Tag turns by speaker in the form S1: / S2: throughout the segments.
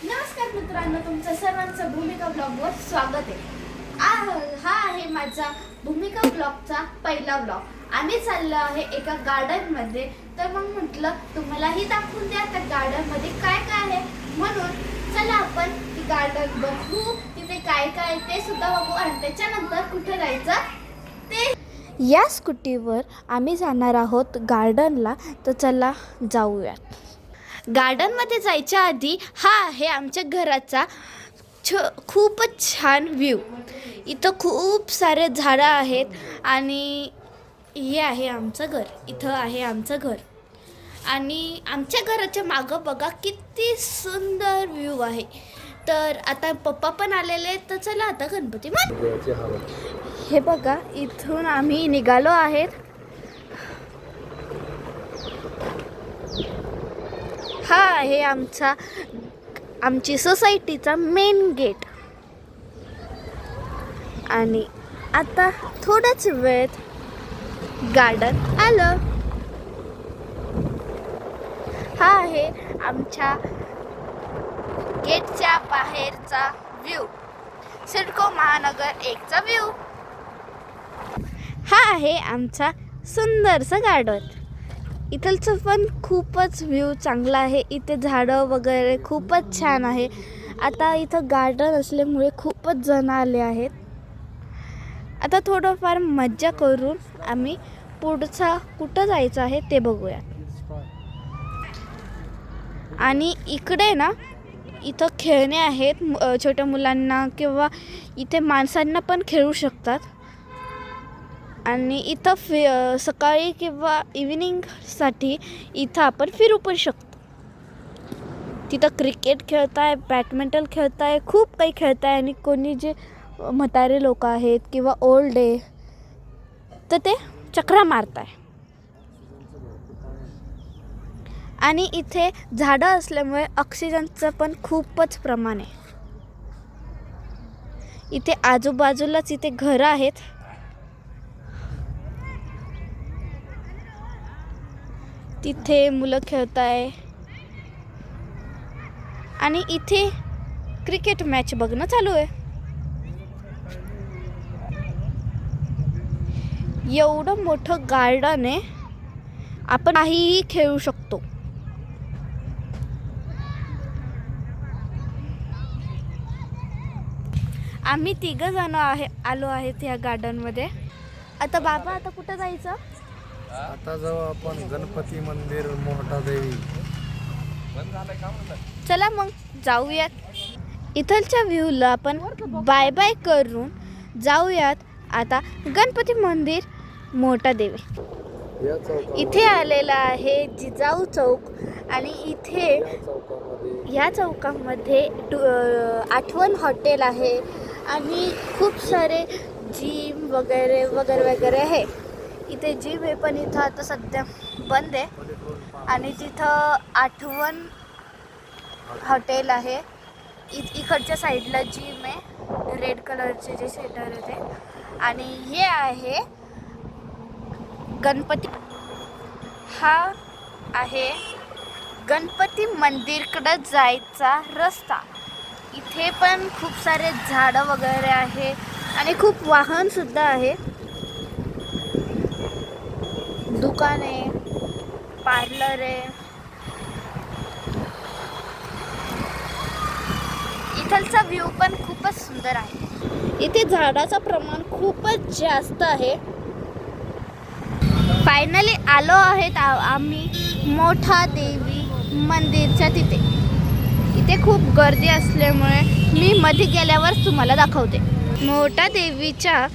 S1: नमस्कार मित्रांनो, तुमचं सर्वांचं भूमिका ब्लॉगवर स्वागत आहे। हा आहे माझा भूमिका ब्लॉगचा पहिला ब्लॉग। आम्ही चाललो आहे एका गार्डन मध्ये, तर मग म्हटलं तुम्हालाही दाखवून द्या त्या गार्डन मध्ये काय काय आहे। म्हणून चला आपण ती गार्डन बघू, तिथे काय काय ते सुद्धा बघू आणि त्याच्यानंतर कुठे जायचं ते। या स्कूटीवर आम्ही जाणार आहोत गार्डनला, तर चला जाऊयात। गार्डनमध्ये जायच्या आधी हा आहे आमच्या घराचा खूपच छान व्ह्यू। इथं खूप सारे झाडं आहेत आणि हे आहे आमचं घर। इथं आहे आमचं घर आणि आमच्या घराच्या मागं बघा किती सुंदर व्ह्यू आहे। तर आता पप्पा पण आलेले, तर चला आता गणपती मान। हे बघा, इथून आम्ही निघालो आहेत। हा आहे आमची सोसायटीचा मेन गेट आणि आता थोड्याच वेळात गार्डन आलं। हा आहे आमच्या गेटच्या बाहेरचा व्ह्यू, सिडको महानगर 1चा व्ह्यू। हा आहे आमचा सुंदरसा गार्डन। इथलचं पण खूपच व्ह्यू चांगला आहे। इथे झाडं वगैरे खूपच छान आहे। आता इथं गार्डन असल्यामुळे खूपच जण आले आहेत। आता थोडंफार मज्जा करून आम्ही पुढचा कुठं जायचं आहे ते बघूया। आणि इकडे ना, इथं खेळणे आहेत छोट्या मुलांना किंवा इथे माणसांना पण खेळू शकतात। आणि इथं सकाळी किंवा इव्हिनिंगसाठी इथं आपण फिरू पण शकतो। तिथं क्रिकेट खेळताय, बॅडमिंटन खेळताय, खूप काही खेळताय। आणि कोणी जे म्हातारे लोक आहेत किंवा ओल्ड आहे तर ते चक्रा मारताय। आणि इथे झाडं असल्यामुळे ऑक्सिजनचं पण खूपच प्रमाण आहे। इथे आजूबाजूलाच इथे घरं आहेत। तिथे मुलं खेळताय आणि इथे क्रिकेट मॅच बघणं चालू आहे। एवढं मोठं गार्डन आहे, आपण काहीही खेळू शकतो। आम्ही 3 जण आलो आहेत या गार्डनमध्ये। आता बाबा, आता कुठं जायचं?
S2: आता जाऊ आपण गणपती मंदिर मोहटा देवी।
S1: चला मग जाऊयात। इथलच्या व्ह्यूला आपण बाय बाय करून जाऊयात आता गणपती मंदिर मोहटा देवी। इथे आलेला आहे जिजाऊ चौक आणि इथे या चौकामध्ये आठवण हॉटेल आहे आणि खूप सारे जिम वगैरे वगैरे वगैरे आहे। इथे जिम आहे पण इथं आता सध्या बंद आहे। आणि तिथं आठवण हॉटेल आहे। इकडच्या साईडला जिम आहे, रेड कलरचे जे शटर आहे ते। आणि हे आहे गणपती। हा आहे गणपती मंदिरकडे जायचा रस्ता। इथे पण खूप सारे झाडं वगैरे आहे आणि खूप वाहन सुद्धा आहे। दुकान आहे, पार्लर आहे। इथलचा व्ह्यू पण खूपच सुंदर आहे। इथे झाडाचं प्रमाण खूपच जास्त आहे। फायनली आलो आहेत आम्ही मोठा देवी मंदिरच्या तिथे। इथे खूप गर्दी असल्यामुळे मी मध्ये गेल्यावर तुम्हाला दाखवते। मोठा देवीच्या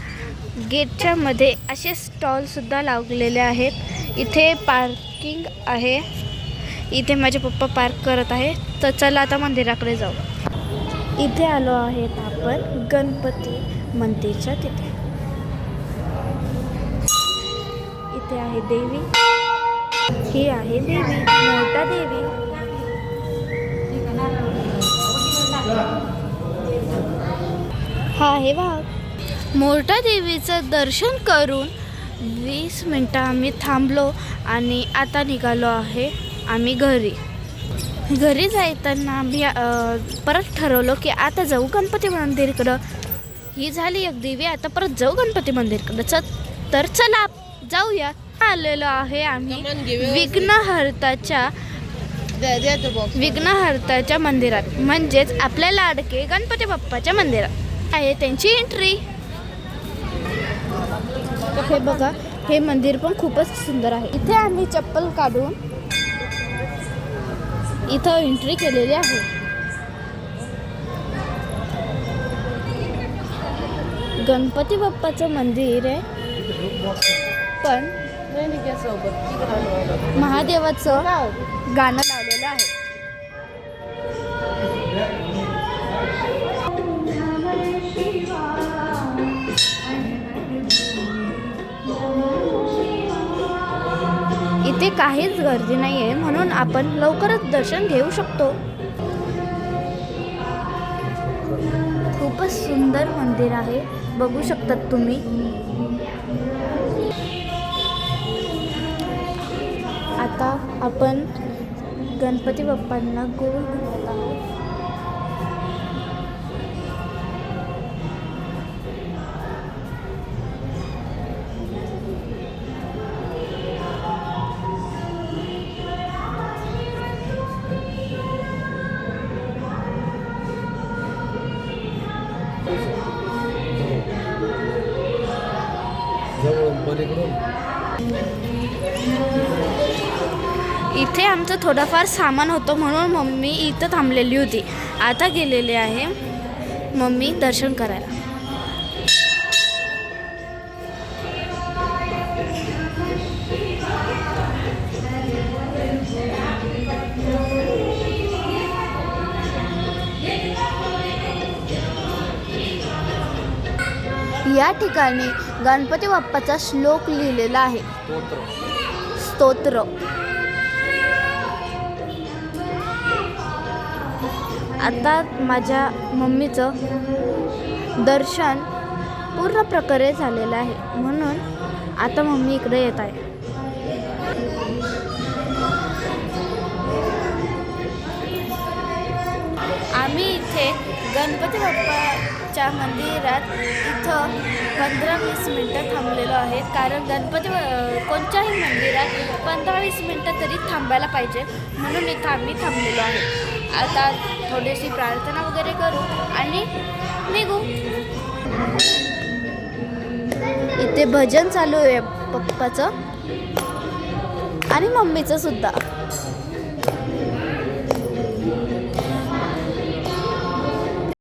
S1: गेटच्या मध्ये असे स्टॉल सुद्धा लावलेले आहेत। इथे पार्किंग आहे। इथे माझे पप्पा पार्क करत आहे। तर चला आता मंदिराकडे जाऊ। इथे आलो आहेत आपण गणपती मंदिरच्या तिथे। इथे आहे देवी, ही आहे देवी मोठा देवी। हा आहे वाघ। मोठा देवीचं दर्शन करून 20 मिनटं आम्ही थांबलो आणि आता निघालो आहे आम्ही घरी। घरी जाताना आम्ही परत ठरवलं की आता जाऊ गणपती मंदिरकडं. ही झाली एक देवी, आता परत जाऊ गणपती मंदिरकडं. तर चला जाऊया. आलेलो आहे आम्ही विघ्नहर्ताच्या मंदिरात, म्हणजेच आपल्या लाडके गणपती बाप्पाच्या मंदिरात आहे त्यांची एंट्री. हे बघा, हे मंदिर पण खूपच सुंदर आहे. इथे आम्ही चप्पल काढून इथं एंट्री केलेली आहे. गणपती बाप्पाचं मंदिर आहे, पण महादेवाचं गाणं लावलेलं आहे. इथे काहीच गर्दी नाही आहे, म्हणून आपण लवकरच दर्शन घेऊ शकतो. खूपच सुंदर मंदिर आहे, बघू शकतात तुम्ही. आता आपण गणपती बाप्पांना गोल घालत आहोत. इथे आमचं थोडंफार सामान होतं, म्हणून मम्मी इथं थांबलेली होती. आता गेलेली आहे मम्मी दर्शन करायला. या ठिकाणी गणपती बाप्पाचा श्लोक लिहिलेला आहे, स्तोत्र. आता माझ्या मम्मीचं दर्शन पूर्ण प्रकारे झालेलं आहे, म्हणून आता मम्मी इकडे येत आहे. आम्ही इथे गणपती बाप्पाच्या मंदिरात इथं 15-20 मिनटं थांबलेलो आहे, कारण कोणत्याही मंदिरात 15-20 मिनटं तरी थांबायला पाहिजे, म्हणून इथं आम्ही थांबलेलो आहे. आता थोडीशी प्रार्थना वगैरे करू आणि निघू. इथे भजन चालू आहे पप्पाचं आणि मम्मीचं सुद्धा.